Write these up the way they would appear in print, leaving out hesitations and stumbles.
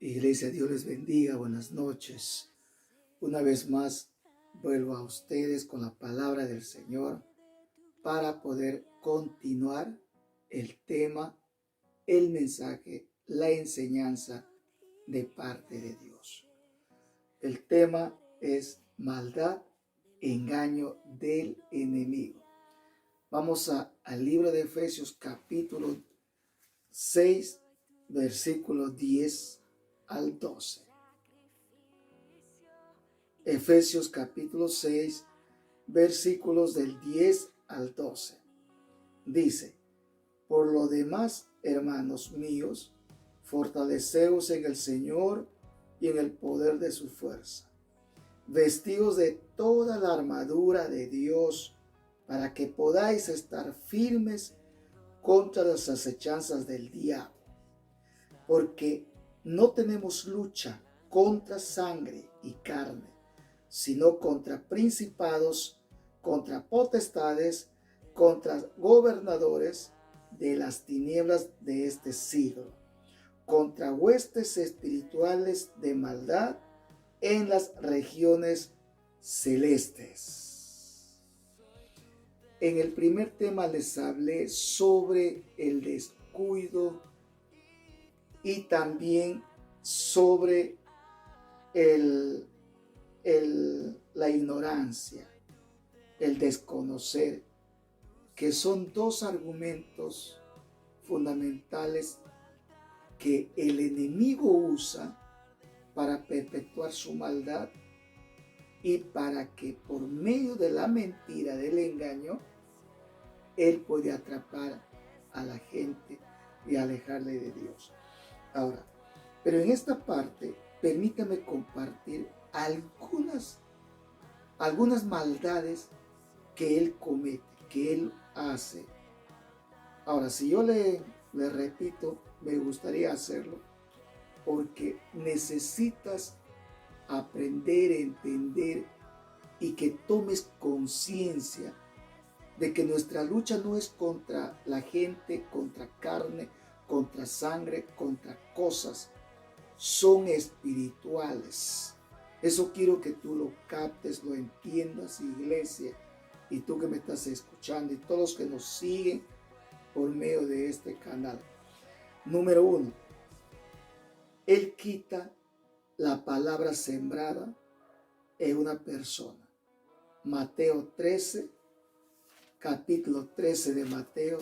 Iglesia, Dios les bendiga, buenas noches. Una vez más vuelvo a ustedes con la palabra del Señor para poder continuar el tema, el mensaje, la enseñanza de parte de Dios. El tema es maldad, engaño del enemigo. Vamos al libro de Efesios capítulo 6, versículos 10 al 12. Efesios capítulo 6, versículos del 10 al 12. Dice: por lo demás, hermanos míos, fortaleceos en el Señor y en el poder de su fuerza. Vestidos de toda la armadura de Dios, para que podáis estar firmes contra las acechanzas del diablo. Porque no tenemos lucha contra sangre y carne, sino contra principados, contra potestades, contra gobernadores de las tinieblas de este siglo, contra huestes espirituales de maldad en las regiones celestes. En el primer tema les hablé sobre el descuido y también sobre la ignorancia, el desconocer, que son dos argumentos fundamentales que el enemigo usa para perpetuar su maldad y para que por medio de la mentira, del engaño, él puede atrapar a la gente y alejarle de Dios. Ahora, pero en esta parte, permítame compartir algunas maldades que él comete, que él hace. Ahora, si yo le repito, me gustaría hacerlo, porque necesitas aprender, entender y que tomes conciencia de que nuestra lucha no es contra la gente, contra carne, contra sangre, contra cosas. Son espirituales. Eso quiero que tú lo captes, lo entiendas, iglesia, y tú que me estás escuchando y todos los que nos siguen por medio de este canal. Número 1, él quita la palabra sembrada en una persona. Mateo 13, capítulo 13 de Mateo,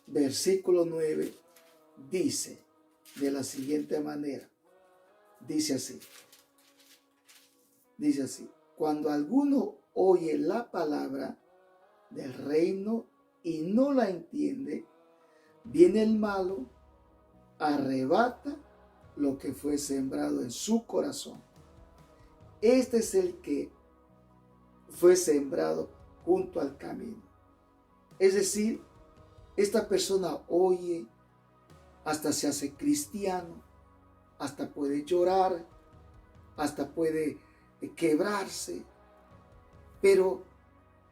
versículo 9, dice de la siguiente manera. Dice así: cuando alguno oye la palabra del reino y no la entiende, viene el malo, arrebata lo que fue sembrado en su corazón. Este es el que fue sembrado junto al camino. Es decir, esta persona oye, hasta se hace cristiano, hasta puede llorar, hasta puede quebrarse, pero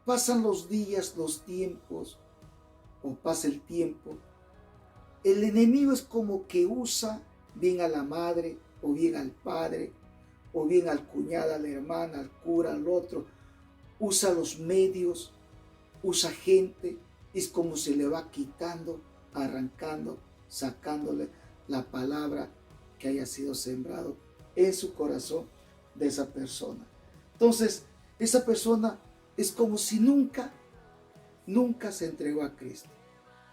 pasan los días, los tiempos, o pasa el tiempo, el enemigo es como que usa bien a la madre, o bien al padre, o bien al cuñado, a la hermana, al cura, al otro, usa los medios, usa gente, es como se le va quitando, arrancando, sacándole la palabra que haya sido sembrado en su corazón de esa persona. Entonces, esa persona es como si nunca se entregó a Cristo,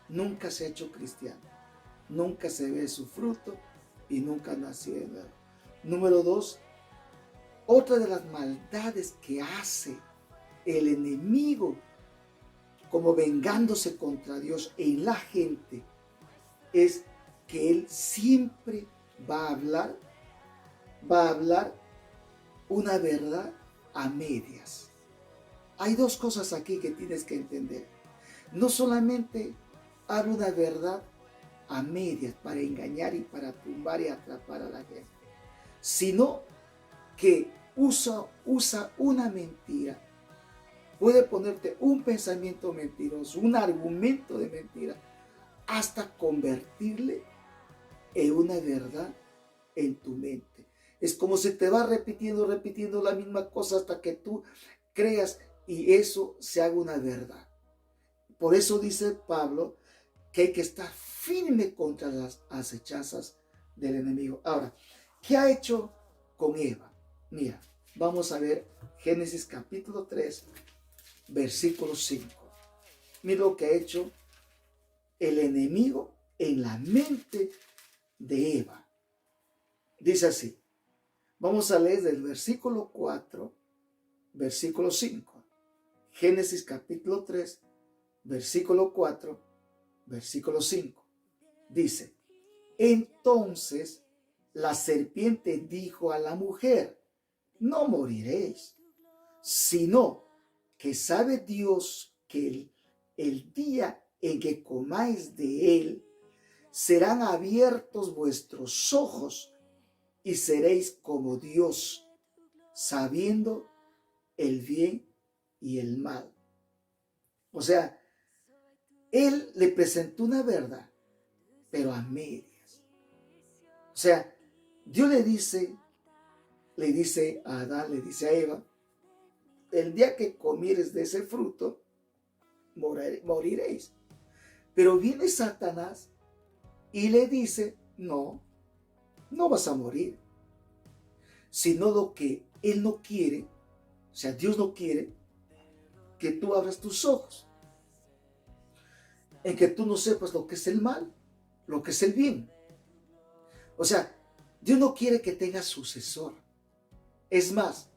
nunca se ha hecho cristiano, nunca se ve su fruto y nunca nació de nuevo. Número 2, otra de las maldades que hace el enemigo, como vengándose contra Dios en la gente, es que él siempre va a hablar una verdad a medias. Hay dos cosas aquí que tienes que entender. No solamente habla una verdad a medias para engañar y para tumbar y atrapar a la gente, sino que usa una mentira. Puede ponerte un pensamiento mentiroso, un argumento de mentira, hasta convertirle en una verdad en tu mente. Es como si te va repitiendo la misma cosa hasta que tú creas y eso se haga una verdad. Por eso dice Pablo que hay que estar firme contra las acechanzas del enemigo. Ahora, ¿qué ha hecho con Eva? Mira, vamos a ver Génesis capítulo 3, versículo 5. Mira lo que ha hecho el enemigo en la mente de Eva. Dice así, vamos a leer del versículo 4, versículo 5. Génesis capítulo 3, versículo 4, versículo 5. Dice, entonces la serpiente dijo a la mujer, no moriréis, sino que sabe Dios que el día en que comáis de él, serán abiertos vuestros ojos y seréis como Dios, sabiendo el bien y el mal. O sea, él le presentó una verdad, pero a medias. O sea, Dios le dice a Adán, le dice a Eva, el día que comieres de ese fruto, moriréis. Pero viene Satanás y le dice, no vas a morir. Sino lo que él no quiere, o sea, Dios no quiere que tú abras tus ojos, en que tú no sepas lo que es el mal, lo que es el bien. O sea, Dios no quiere que tengas sucesor. Es más,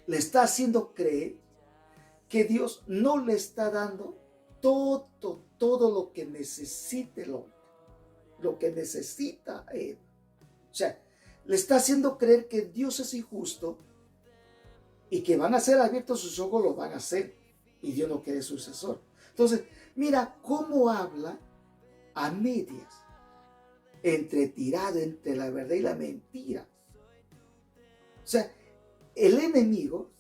le está haciendo creer que Dios no le está dando todo lo que necesite el hombre, lo que necesita él. O sea, le está haciendo creer que Dios es injusto y que van a ser abiertos sus ojos, lo van a hacer. Y Dios no quiere sucesor. Entonces, mira cómo habla a medias, tirado entre la verdad y la mentira. O sea, el enemigo,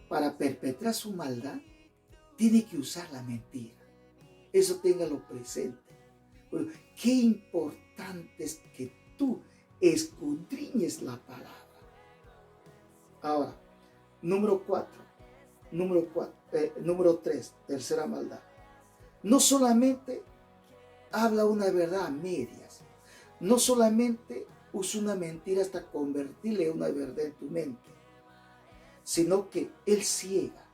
para perpetrar su maldad, tiene que usar la mentira. Eso téngalo presente. Bueno, qué importante es que tú escudriñes la palabra. Ahora, número 3, tercera maldad. No solamente habla una verdad a medias, no solamente usa una mentira hasta convertirle una verdad en tu mente, sino que él ciega.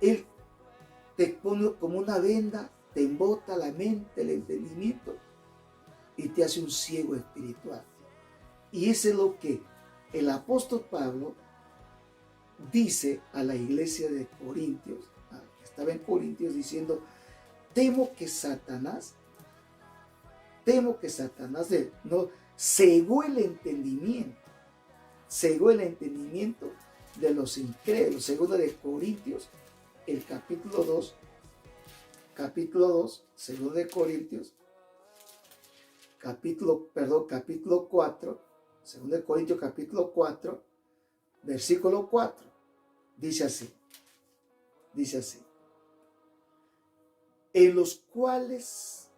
Él te pone como una venda, te embota la mente, el entendimiento y te hace un ciego espiritual. Y eso es lo que el apóstol Pablo dice a la iglesia de Corintios, que estaba en Corintios, diciendo, temo que Satanás no cegó el entendimiento de los incrédulos. Segundo de Corintios, el capítulo 2, segundo de Corintios, capítulo 4, segundo de Corintios, capítulo 4, versículo 4, dice así, en los cuales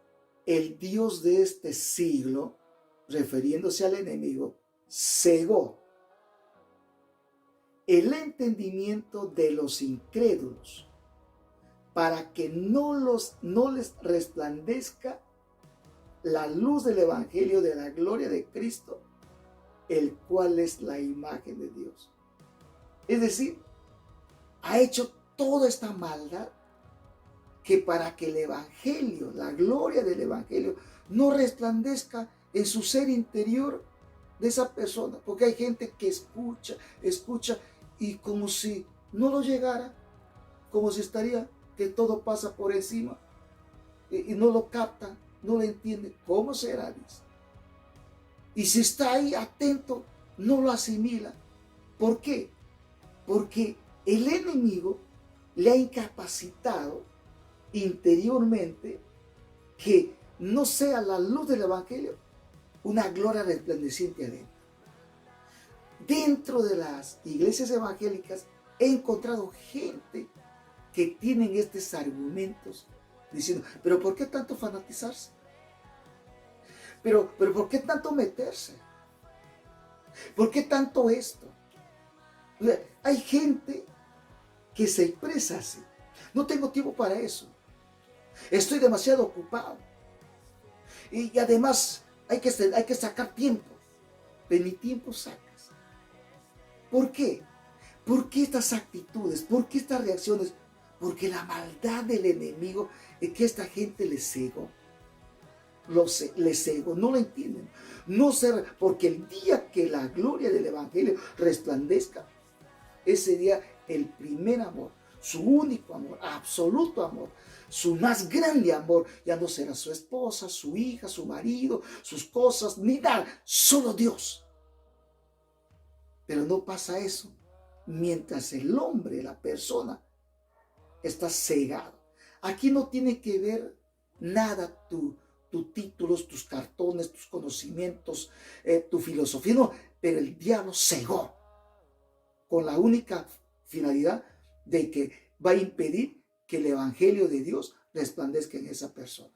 el Dios de este siglo, refiriéndose al enemigo, cegó el entendimiento de los incrédulos, para que no les resplandezca la luz del evangelio de la gloria de Cristo, el cual es la imagen de Dios. Es decir, ha hecho toda esta maldad que para que el evangelio, la gloria del evangelio, no resplandezca en su ser interior de esa persona. Porque hay gente que escucha y como si no lo llegara, como si estaría que todo pasa por encima y no lo capta, no lo entiende. ¿Cómo será? Dice. Y si está ahí atento, no lo asimila. ¿Por qué? Porque el enemigo le ha incapacitado interiormente que no sea la luz del evangelio una gloria resplandeciente adentro. Dentro de las iglesias evangélicas he encontrado gente que tienen estos argumentos diciendo, pero ¿por qué tanto fanatizarse? Pero ¿por qué tanto meterse? ¿Por qué tanto esto? O sea, hay gente que se expresa así. No tengo tiempo para eso. Estoy demasiado ocupado. Y además hay que sacar tiempo. De mi tiempo sacas. ¿Por qué? ¿Por qué estas actitudes? ¿Por qué estas reacciones? Porque la maldad del enemigo es que esta gente les cegó. Les cegó, no lo entienden. No se, porque el día que la gloria del evangelio resplandezca, ese día el primer amor, su único amor, absoluto amor, su más grande amor, ya no será su esposa, su hija, su marido, sus cosas, ni nada, solo Dios. Pero no pasa eso mientras el hombre, la persona, está cegado. Aquí no tiene que ver nada tus títulos, tus cartones, tus conocimientos, tu filosofía, no, pero el diablo cegó con la única finalidad de que va a impedir que el evangelio de Dios resplandezca en esa persona.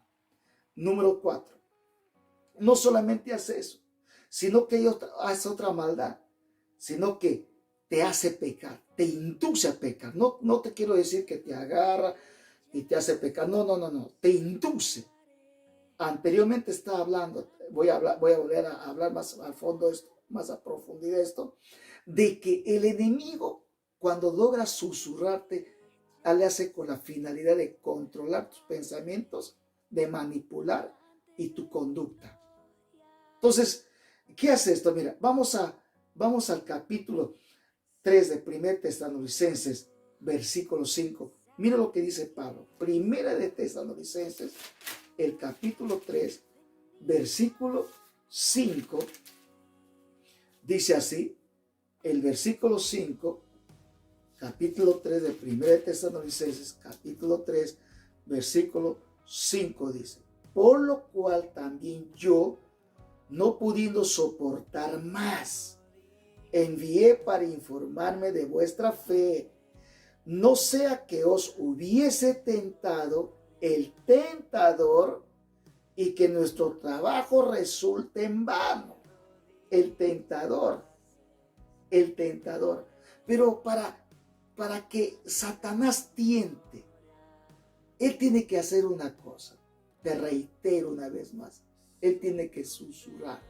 Número 4. No solamente hace eso, sino que hace otra maldad, sino que te hace pecar, te induce a pecar. No te quiero decir que te agarra y te hace pecar. No. Te induce. Anteriormente estaba hablando, voy a volver a hablar más al fondo, esto, más a profundidad esto, de que el enemigo, cuando logra susurrarte, le hace con la finalidad de controlar tus pensamientos, de manipular y tu conducta. Entonces, ¿qué hace esto? Mira, vamos al capítulo 3 de 1 Tesalonicenses, versículo 5. Mira lo que dice Pablo. 1 de Tesalonicenses, el capítulo 3, versículo 5. Dice así, el versículo 5, capítulo 3 de 1 de Tesalonicenses, capítulo 3, versículo 5 dice: por lo cual también yo, no pudiendo soportar más, envié para informarme de vuestra fe, no sea que os hubiese tentado el tentador y que nuestro trabajo resulte en vano. El tentador. Pero para que Satanás tiente, él tiene que hacer una cosa. Te reitero una vez más. Él tiene que susurrar.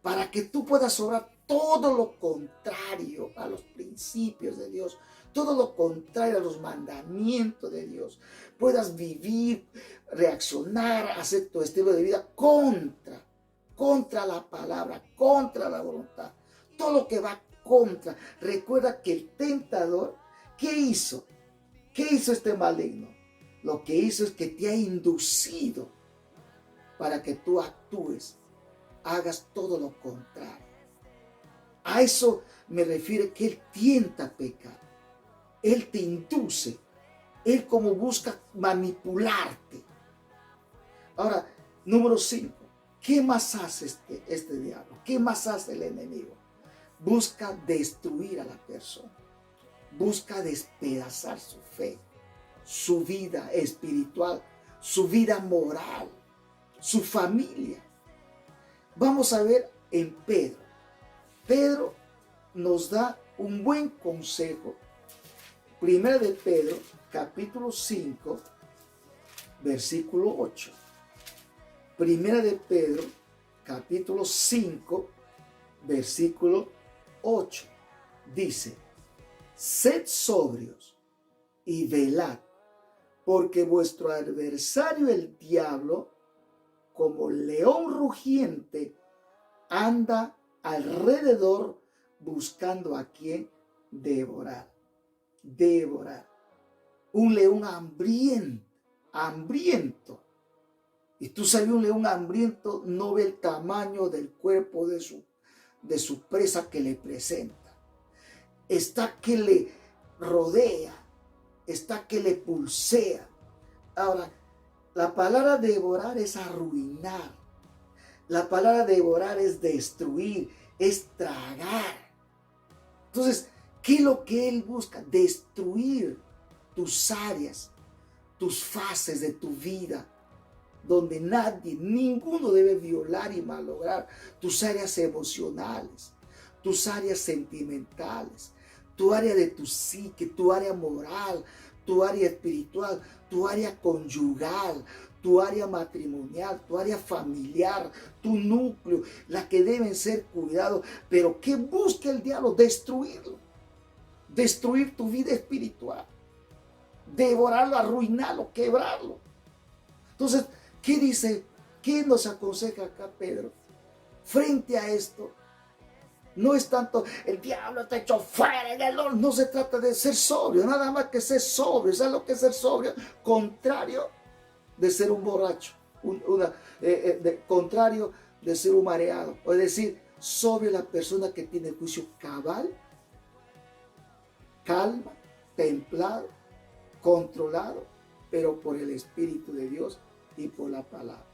Para que tú puedas obrar todo lo contrario a los principios de Dios, todo lo contrario a los mandamientos de Dios, puedas vivir, reaccionar, hacer tu estilo de vida contra la palabra, contra la voluntad, todo lo que va contra. Recuerda que el tentador, ¿qué hizo? ¿Qué hizo este maligno? Lo que hizo es que te ha inducido para que tú actúes, hagas todo lo contrario. A eso me refiero, que él tienta a pecar. Él te induce. Él como busca manipularte. Ahora, número 5. ¿Qué más hace este diablo? ¿Qué más hace el enemigo? Busca destruir a la persona. Busca despedazar su fe, su vida espiritual, su vida moral, su familia. Vamos a ver en Pedro. Pedro nos da un buen consejo. Primera de Pedro, capítulo 5, versículo 8. Primera de Pedro, capítulo 5, versículo 8. Dice: sed sobrios y velad, porque vuestro adversario el diablo, como león rugiente, anda alrededor buscando a quien devorar. Un león hambriento. Y tú sabes, un león hambriento no ve el tamaño del cuerpo de su presa que le presenta. Está que le rodea, está que le pulsea. Ahora, la palabra devorar es arruinar. La palabra devorar es destruir, es tragar. Entonces, ¿qué es lo que él busca? Destruir tus áreas, tus fases de tu vida. donde nadie, ninguno debe violar y malograr tus áreas emocionales, tus áreas sentimentales, tu área de tu psique, tu área moral, tu área espiritual, tu área conyugal, tu área matrimonial, tu área familiar, tu núcleo, la que deben ser cuidados. Pero ¿qué busca el diablo? Destruirlo. Destruir tu vida espiritual. Devorarlo, arruinarlo, quebrarlo. Entonces, ¿qué dice? ¿Qué nos aconseja acá Pedro? Frente a esto, no es tanto el diablo te echó fuera en el horno. No se trata de ser sobrio, nada más que ser sobrio. ¿Sabes lo que es ser sobrio? Contrario de ser un borracho, contrario de ser un mareado. Es decir, sobrio la persona que tiene juicio cabal, calma, templado, controlado, pero por el Espíritu de Dios y por la palabra.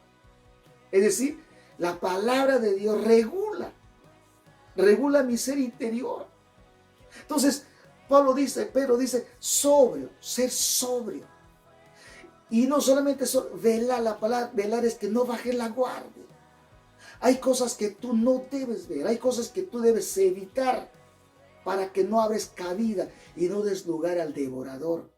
Es decir, la palabra de Dios regula mi ser interior. Entonces, Pedro dice, sobrio, ser sobrio. Y no solamente velar, la palabra velar es que no bajes la guardia. Hay cosas que tú no debes ver, hay cosas que tú debes evitar para que no abres cabida y no des lugar al devorador.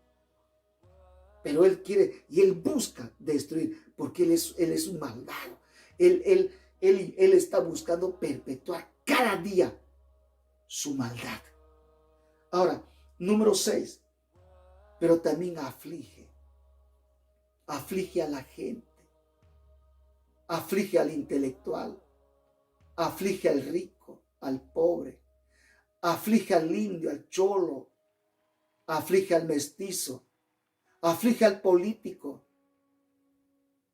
Pero él quiere y él busca destruir, porque él es un malvado. Él está buscando perpetuar cada día su maldad. Ahora, número 6, pero también aflige a la gente, aflige al intelectual, aflige al rico, al pobre, aflige al indio, al cholo, aflige al mestizo, aflige al político,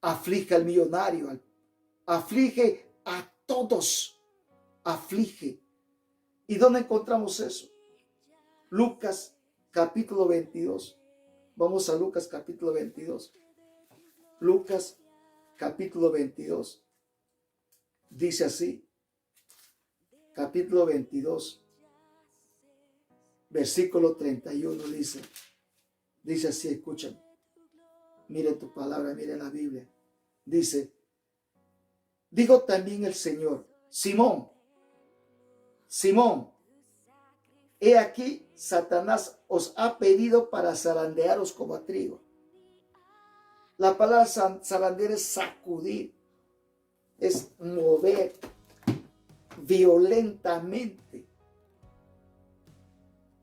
aflige al millonario, aflige a todos, aflige. ¿Y dónde encontramos eso? Lucas capítulo 22. Vamos a Lucas capítulo 22. Lucas capítulo 22. Dice así. Capítulo 22. Versículo 31 dice. Dice así, escuchen. Miren tu palabra, miren la Biblia. Dice, dijo también el Señor, Simón, he aquí, Satanás os ha pedido para zarandearos como a trigo. La palabra zarandear es sacudir, es mover violentamente.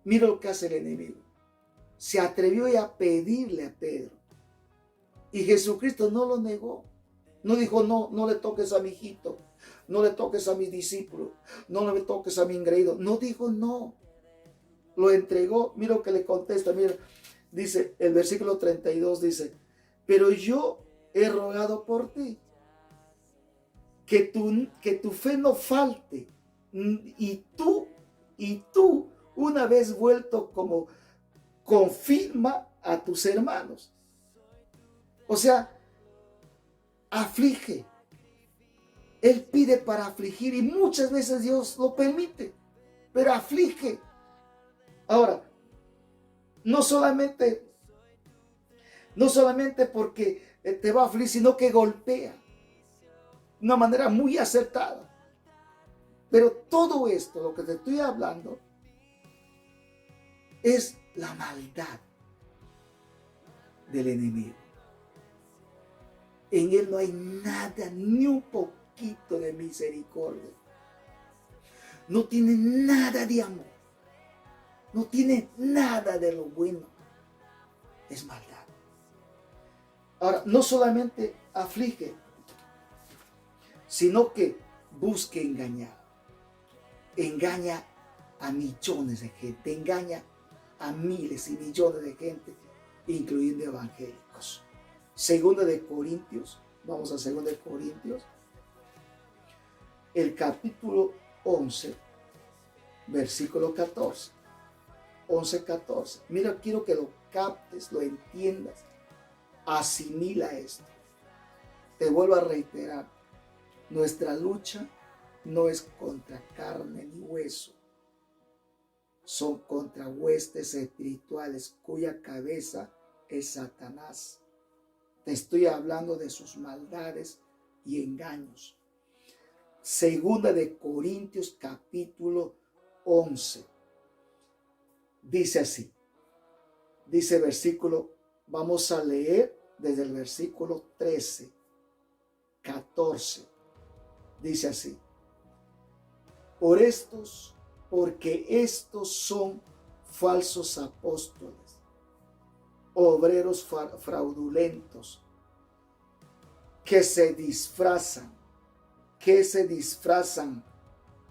Mira lo que hace el enemigo. Se atrevió a pedirle a Pedro. Y Jesucristo no lo negó. No dijo, no le toques a mi hijito, no le toques a mis discípulos, no le toques a mi engreído. No dijo no. Lo entregó. Mira lo que le contesta. Mira, dice el versículo 32, dice, pero yo he rogado por ti, que tu fe no falte, y tú, una vez vuelto, como confirma a tus hermanos. O sea, aflige. Él pide para afligir y muchas veces Dios lo permite, pero aflige. Ahora, no solamente porque te va a afligir, sino que golpea de una manera muy acertada. Pero todo esto, lo que te estoy hablando, es la maldad del enemigo. En él no hay nada, ni un poquito de misericordia. No tiene nada de amor. No tiene nada de lo bueno. Es maldad. Ahora, no solamente aflige, sino que busca engañar. Engaña a millones de gente. Engaña a miles y millones de gente, incluyendo evangélicos. Segunda de Corintios, vamos a Segunda de Corintios, el capítulo 11, versículo 14. 11:14. Mira, quiero que lo captes, lo entiendas. Asimila esto. Te vuelvo a reiterar. Nuestra lucha no es contra carne ni hueso. Son contra huestes espirituales cuya cabeza es Satanás. Te estoy hablando de sus maldades y engaños. Segunda de Corintios capítulo 11. Dice así. Dice versículo, vamos a leer desde el versículo 13, 14. Dice así. Porque estos son falsos apóstoles, obreros fraudulentos, que se disfrazan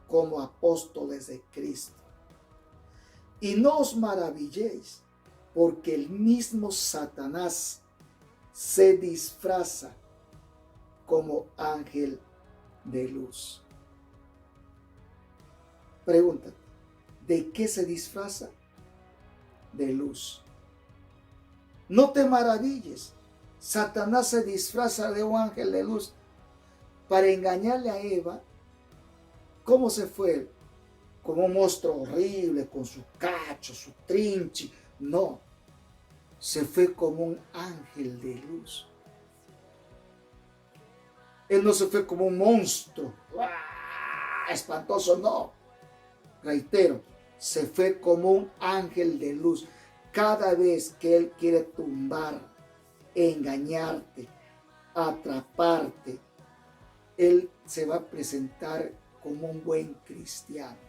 como apóstoles de Cristo. Y no os maravilléis, porque el mismo Satanás se disfraza como ángel de luz. Pregúntate, ¿de qué se disfraza? De luz. No te maravilles, Satanás se disfraza de un ángel de luz para engañarle a Eva. ¿Cómo se fue? Como un monstruo horrible, con su cacho, su trinchi. No, se fue como un ángel de luz. Él no se fue como un monstruo espantoso, no. Reitero, se fue como un ángel de luz. Cada vez que él quiere tumbar, engañarte, atraparte, él se va a presentar como un buen cristiano,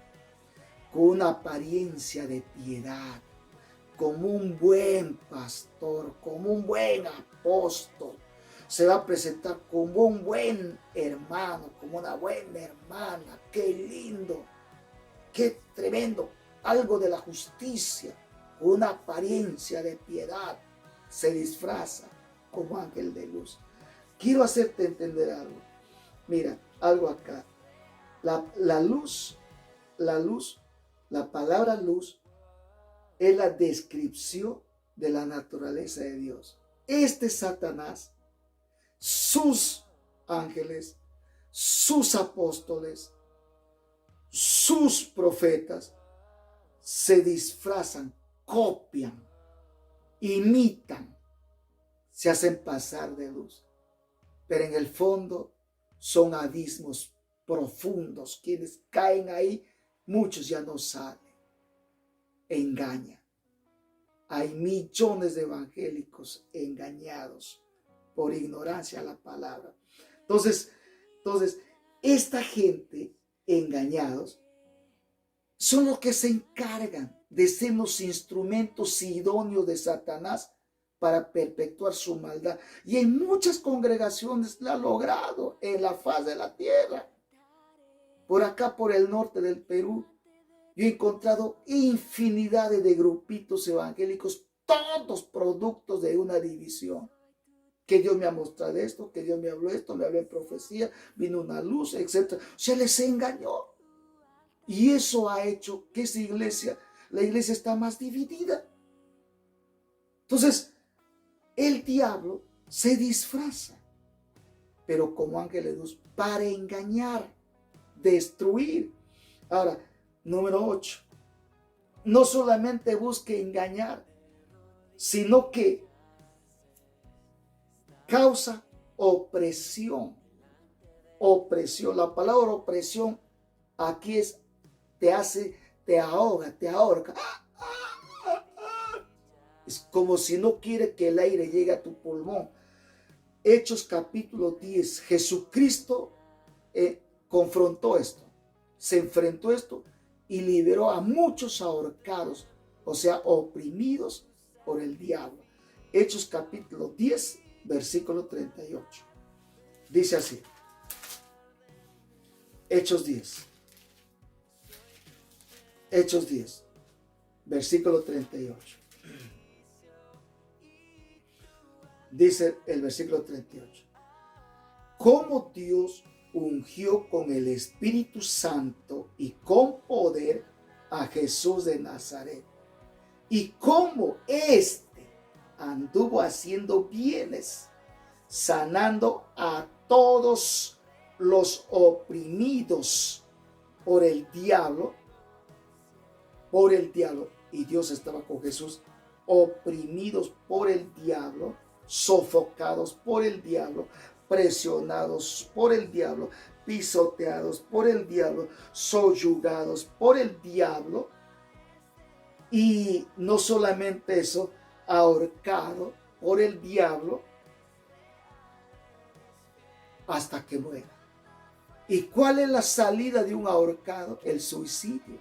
con una apariencia de piedad, como un buen pastor, como un buen apóstol. Se va a presentar como un buen hermano, como una buena hermana. ¡Qué lindo! ¡Qué tremendo! Algo de la justicia, una apariencia de piedad. Se disfraza como ángel de luz. Quiero hacerte entender algo. Mira, algo acá. La luz, la palabra luz es la descripción de la naturaleza de Dios. Este Satanás, sus ángeles, sus apóstoles, sus profetas, se disfrazan, copian, imitan, se hacen pasar de luz. Pero en el fondo son abismos profundos. Quienes caen ahí, muchos ya no salen. Engaña. Hay millones de evangélicos engañados por ignorancia a la palabra. Entonces, esta gente engañados son los que se encargan de ser los instrumentos idóneos de Satanás para perpetuar su maldad. Y en muchas congregaciones la ha logrado en la faz de la tierra. Por acá, por el norte del Perú, yo he encontrado infinidades de grupitos evangélicos, todos productos de una división. Que Dios me ha mostrado esto, que Dios me habló esto, me habló en profecía, vino una luz, etc. Se les engañó. Y eso ha hecho que esa iglesia, la iglesia está más dividida. Entonces, el diablo se disfraza, pero como ángel de luz, para engañar, destruir. Ahora, número 8. No solamente busque engañar, sino que causa opresión. Opresión. La palabra opresión aquí es te ahoga, te ahorca. Es como si no quiere que el aire llegue a tu pulmón. Hechos capítulo 10. Jesucristo confrontó esto, se enfrentó a esto y liberó a muchos ahorcados, o sea, oprimidos por el diablo. Hechos capítulo 10, versículo 38. Dice así. Hechos 10. Hechos 10, versículo 38. Dice el versículo 38. Cómo Dios ungió con el Espíritu Santo y con poder a Jesús de Nazaret. Y cómo éste anduvo haciendo bienes, sanando a todos los oprimidos por el diablo. Y Dios estaba con Jesús, oprimidos por el diablo, sofocados por el diablo, presionados por el diablo, pisoteados por el diablo, soyugados por el diablo. Y no solamente eso, ahorcado por el diablo hasta que muera. ¿Y cuál es la salida de un ahorcado? El suicidio.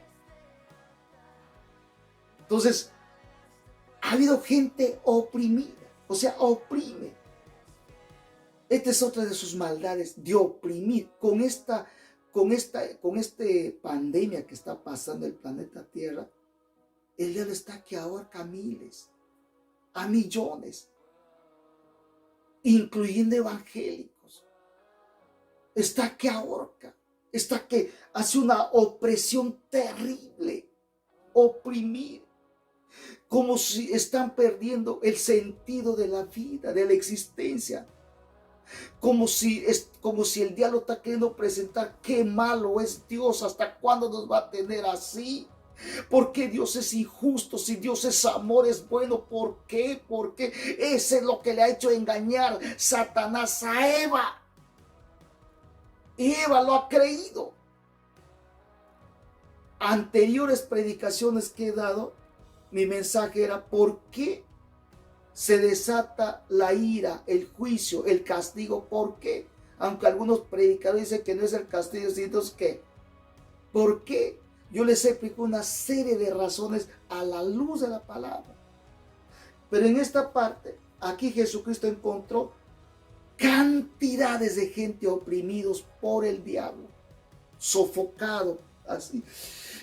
Entonces, ha habido gente oprimida, o sea, oprime. Esta es otra de sus maldades, de oprimir. Con esta pandemia que está pasando el planeta Tierra, el diablo está que ahorca a miles, a millones, incluyendo evangélicos. Está que ahorca, está que hace una opresión terrible, oprimir, como si están perdiendo el sentido de la vida, de la existencia. Como si el diablo está queriendo presentar qué malo es Dios, hasta cuándo nos va a tener así. ¿Por qué Dios es injusto? Si Dios es amor, es bueno. ¿Por qué? Porque ese es lo que le ha hecho engañar Satanás a Eva. Y Eva lo ha creído. Anteriores predicaciones que he dado, mi mensaje era: ¿por qué se desata la ira, el juicio, el castigo? ¿Por qué? Aunque algunos predicadores dicen que no es el castigo, entonces ¿qué? ¿Por qué? Yo les explico una serie de razones a la luz de la palabra. Pero en esta parte, aquí Jesucristo encontró cantidades de gente oprimidos por el diablo, sofocado así.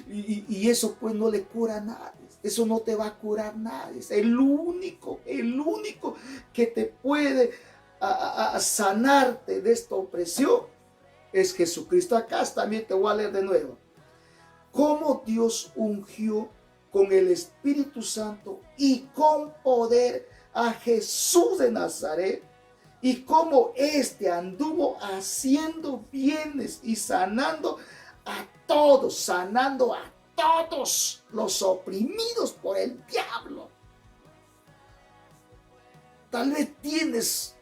Y eso pues no le cura a nadie. Eso no te va a curar nadie. El único que te puede sanarte de esta opresión es Jesucristo. Acá también te voy a leer de nuevo. Cómo Dios ungió con el Espíritu Santo y con poder a Jesús de Nazaret, y cómo éste anduvo haciendo bienes y sanando a todos los oprimidos por el diablo. Tal vez tienes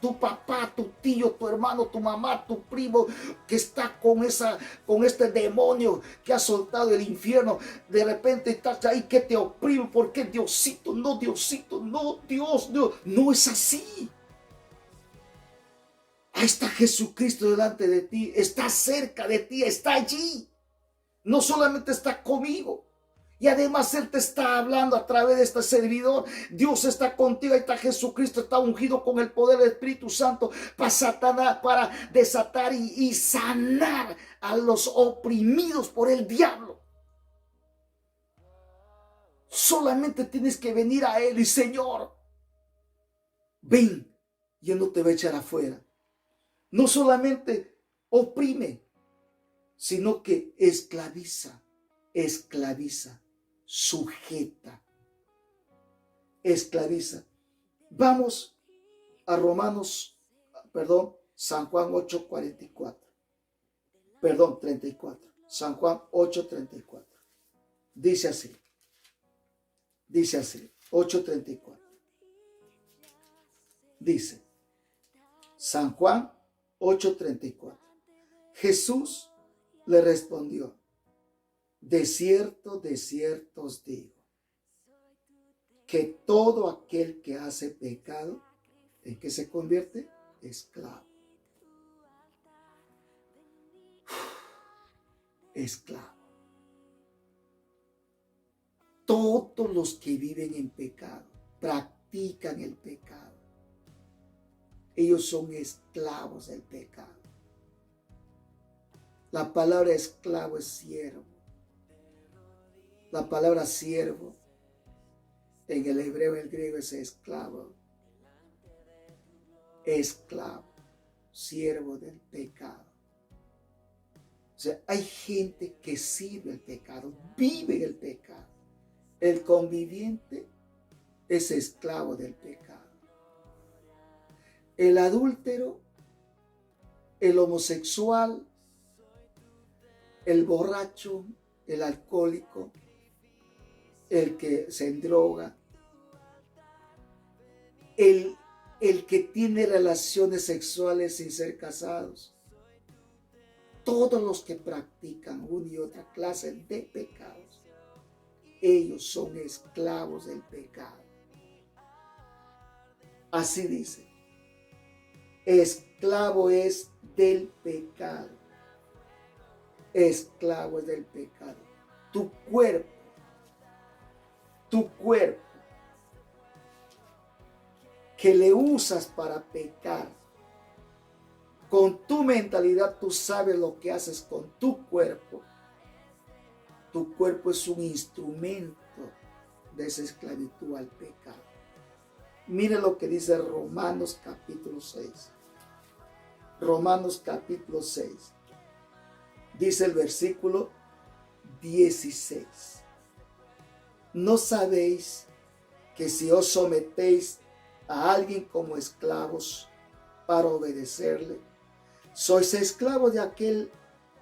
tu papá, tu tío, tu hermano, tu mamá, tu primo que está con este demonio que ha soltado el infierno. De repente estás ahí que te oprime. ¿Por qué? Diosito, no, Dios, no es así. Ahí está Jesucristo delante de ti, está cerca de ti, está allí. No solamente está conmigo. Y además Él te está hablando a través de este servidor. Dios está contigo. Ahí está Jesucristo, está ungido con el poder del Espíritu Santo para desatar y sanar a los oprimidos por el diablo. Solamente tienes que venir a Él y: Señor, ven, y Él no te va a echar afuera. No solamente oprime, sino que esclaviza, sujeta, esclaviza. Vamos a San Juan 8:34. 34. San Juan 8:34. Dice así, 8:34. Dice, San Juan 8:34. Jesús le respondió: de cierto os digo, que todo aquel que hace pecado, ¿en qué se convierte? Esclavo. Esclavo. Todos los que viven en pecado, practican el pecado, ellos son esclavos del pecado. La palabra esclavo es siervo. La palabra siervo en el hebreo y el griego es esclavo. Esclavo, siervo del pecado. O sea, hay gente que sirve el pecado, vive el pecado. El conviviente es esclavo del pecado. El adúltero, el homosexual, el borracho, el alcohólico, el que se endroga, el el que tiene relaciones sexuales sin ser casados. Todos los que practican una y otra clase de pecados, ellos son esclavos del pecado. Así dice, esclavo es del pecado. Esclavo es del pecado. Tu cuerpo, que le usas para pecar, con tu mentalidad tú sabes lo que haces con tu cuerpo. Tu cuerpo es un instrumento de esa esclavitud al pecado. Mire lo que dice Romanos capítulo 6. Romanos capítulo 6. Dice el versículo 16. ¿No sabéis que si os sometéis a alguien como esclavos para obedecerle, sois esclavos de aquel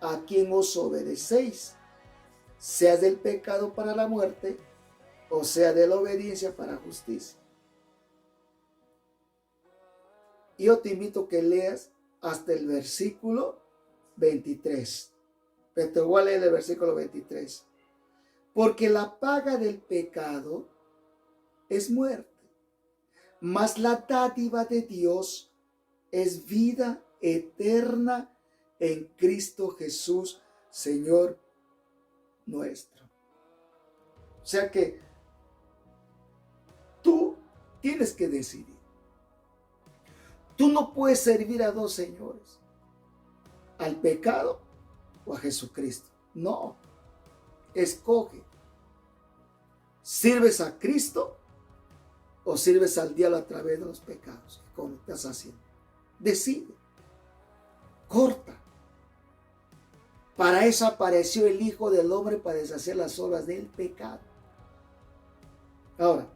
a quien os obedecéis, sea del pecado para la muerte, o sea de la obediencia para justicia? Yo te invito a que leas hasta el versículo 23. Pero te voy a leer el versículo 23. Porque la paga del pecado es muerte, mas la dádiva de Dios es vida eterna en Cristo Jesús, Señor nuestro. O sea que tú tienes que decidir. Tú no puedes servir a dos señores, al pecado o a Jesucristo. No, escoge. ¿Sirves a Cristo o sirves al diablo a través de los pecados que estás haciendo? Decide. Corta. Para eso apareció el Hijo del Hombre, para deshacer las obras del pecado. Ahora,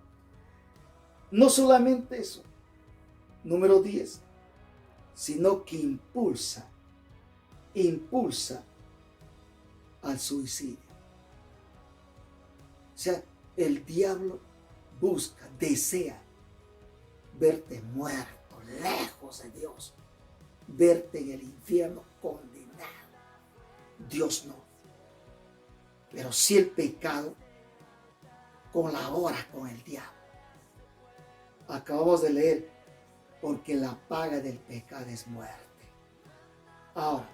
no solamente eso, número 10, sino que impulsa al suicidio. O sea, el diablo busca, desea verte muerto, lejos de Dios, verte en el infierno condenado. Dios no. Pero sí el pecado colabora con el diablo. Acabamos de leer, porque la paga del pecado es muerte. Ahora,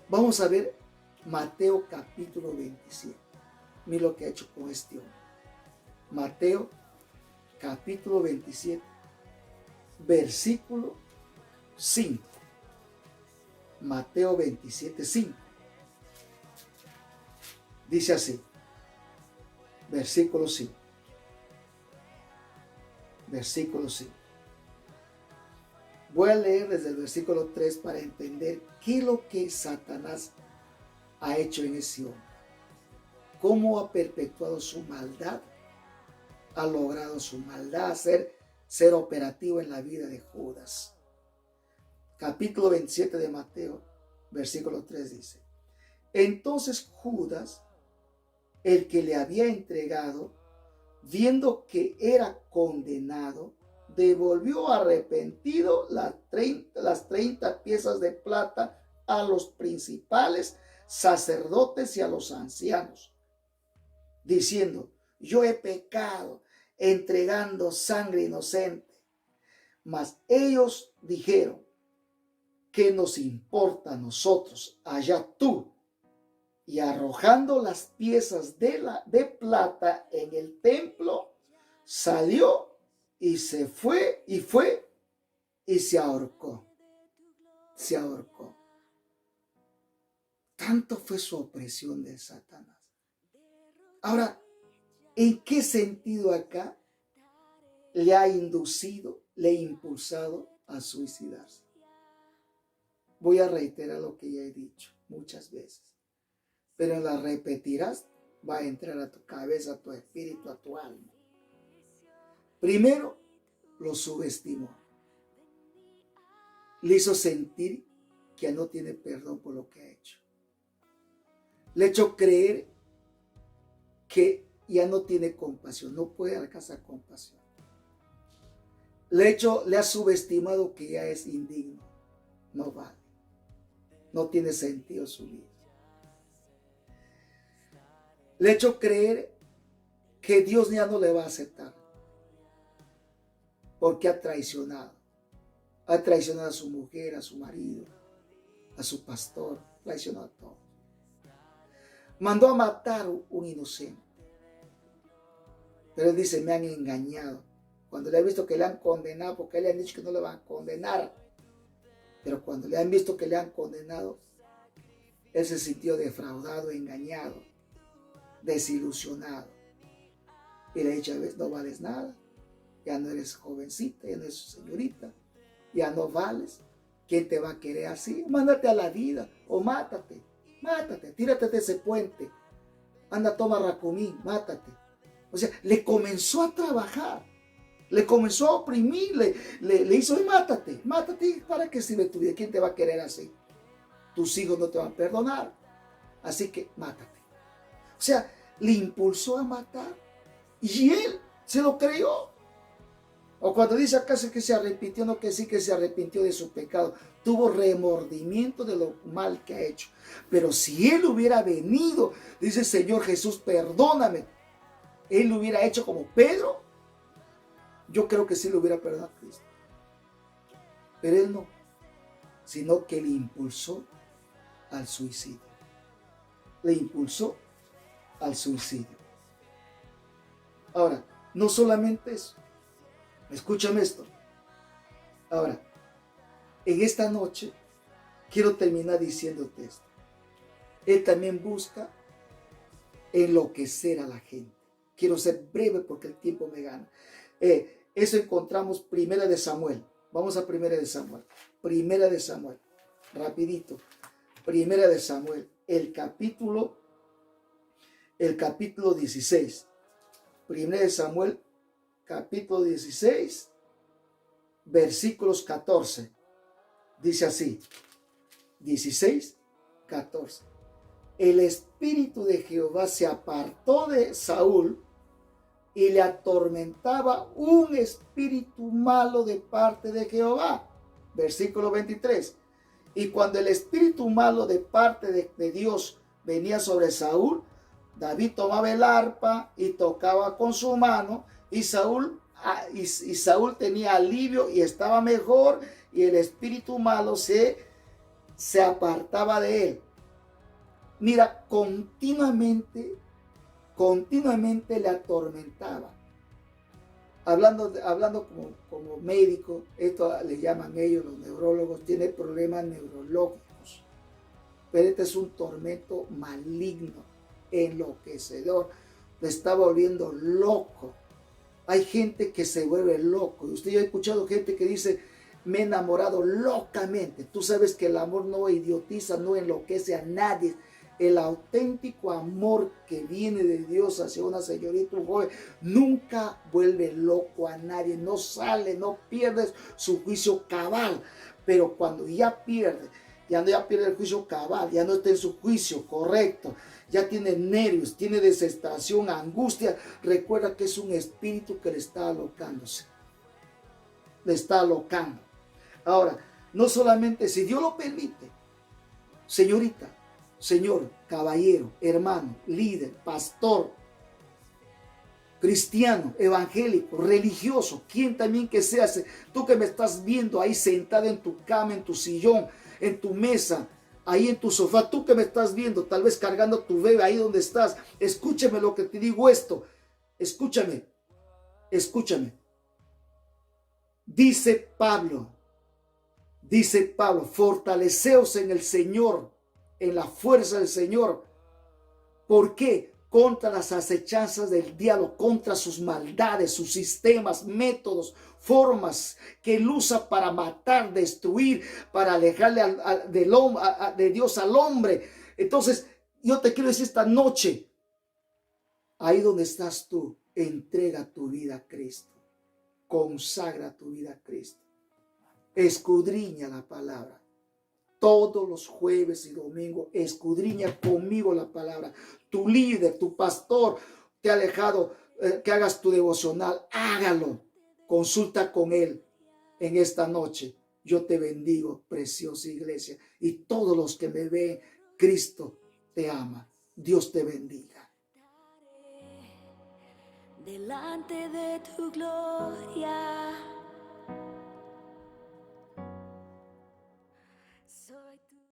vamos a ver Mateo capítulo 27. Mira lo que ha hecho con este hombre. Mateo capítulo 27, versículo 5. Mateo 27, 5. Dice así, versículo 5. Versículo 5. Voy a leer desde el versículo 3 para entender qué es lo que Satanás ha hecho en ese hombre. Cómo ha perpetuado su maldad, ha logrado su maldad, ser operativo en la vida de Judas. Capítulo 27 de Mateo, versículo 3 dice, entonces Judas, el que le había entregado, viendo que era condenado, devolvió arrepentido las 30 piezas de plata a los principales sacerdotes y a los ancianos, diciendo, yo he pecado entregando sangre inocente. Mas ellos dijeron, ¿qué nos importa a nosotros? Allá tú. Y arrojando las piezas de plata en el templo, salió y se fue y se ahorcó. Se ahorcó. Tanto fue su opresión de Satanás. Ahora, ¿en qué sentido acá le ha inducido, le ha impulsado a suicidarse? Voy a reiterar lo que ya he dicho muchas veces, pero la repetirás, va a entrar a tu cabeza, a tu espíritu, a tu alma. Primero, lo subestimó. Le hizo sentir que no tiene perdón por lo que ha hecho. Le echó creer que ya no tiene compasión, no puede alcanzar compasión. le ha subestimado que ya es indigno. No vale. No tiene sentido su vida. Le ha hecho creer que Dios ya no le va a aceptar. Porque ha traicionado. Ha traicionado a su mujer, a su marido, a su pastor. Traicionó a todos. Mandó a matar a un inocente. Pero él dice, me han engañado. Cuando le han visto que le han condenado, porque le han dicho que no le van a condenar. Pero cuando le han visto que le han condenado, él se sintió defraudado, engañado, desilusionado. Y le ha dicho, no vales nada. Ya no eres jovencita, ya no eres señorita. Ya no vales. ¿Quién te va a querer así? Mándate a la vida o mátate. Mátate, tírate de ese puente. Anda, toma Racomín, mátate. O sea, le comenzó a trabajar. Le comenzó a oprimir, le hizo, mátate, mátate, ¿para qué sirve tu vida? ¿Quién te va a querer así? Tus hijos no te van a perdonar, así que mátate. O sea, le impulsó a matar y él se lo creyó. O cuando dice acaso que se arrepintió, no que sí que se arrepintió de su pecado. Tuvo remordimiento de lo mal que ha hecho. Pero si él hubiera venido, dice Señor Jesús, perdóname. Él lo hubiera hecho como Pedro. Yo creo que sí lo hubiera perdonado a Cristo. Pero él no. Sino que le impulsó al suicidio. Le impulsó al suicidio. Ahora, no solamente eso. Escúchame esto. Ahora, en esta noche quiero terminar diciéndote esto. Él también busca enloquecer a la gente. Quiero ser breve porque el tiempo me gana. Eso encontramos Primera de Samuel. Vamos a Primera de Samuel. Primera de Samuel. Rapidito. Primera de Samuel. El capítulo 16. Primera de Samuel, capítulo 16, versículos 14. Dice así. 16, 14. El espíritu de Jehová se apartó de Saúl y le atormentaba un espíritu malo de parte de Jehová. Versículo 23. Y cuando el espíritu malo de parte de Dios venía sobre Saúl, David tomaba el arpa y tocaba con su mano, y Saúl tenía alivio y estaba mejor, y el espíritu malo se apartaba de él. Mira, continuamente le atormentaba. Hablando como médico, esto le llaman ellos los neurólogos, tiene problemas neurológicos. Pero este es un tormento maligno, enloquecedor. Le está volviendo loco. Hay gente que se vuelve loco. Usted ya ha escuchado gente que dice, me he enamorado locamente. Tú sabes que el amor no idiotiza, no enloquece a nadie. El auténtico amor que viene de Dios hacia una señorita, un joven, nunca vuelve loco a nadie, no sale, no pierde su juicio cabal. Pero cuando ya pierde el juicio cabal, ya no está en su juicio correcto, ya tiene nervios, tiene desesperación, angustia, recuerda que es un espíritu que le está alocándose. Le está alocando. Ahora, no solamente si Dios lo permite, señorita, señor, caballero, hermano, líder, pastor, cristiano, evangélico, religioso, quien también que seas, tú que me estás viendo ahí sentado en tu cama, en tu sillón, en tu mesa, ahí en tu sofá, tú que me estás viendo, tal vez cargando tu bebé ahí donde estás, escúchame lo que te digo esto, escúchame. Dice Pablo, fortaleceos en el Señor, en la fuerza del Señor. ¿Por qué? Contra las acechanzas del diablo, contra sus maldades, sus sistemas, métodos, formas que él usa para matar, destruir, para alejarle de Dios al hombre. Entonces, yo te quiero decir esta noche, ahí donde estás tú, entrega tu vida a Cristo. Consagra tu vida a Cristo. Escudriña la palabra. Todos los jueves y domingos, escudriña conmigo la palabra. Tu líder, tu pastor, te ha alejado, que hagas tu devocional, hágalo. Consulta con Él en esta noche. Yo te bendigo, preciosa iglesia. Y todos los que me ven, Cristo te ama. Dios te bendiga. Delante de tu gloria.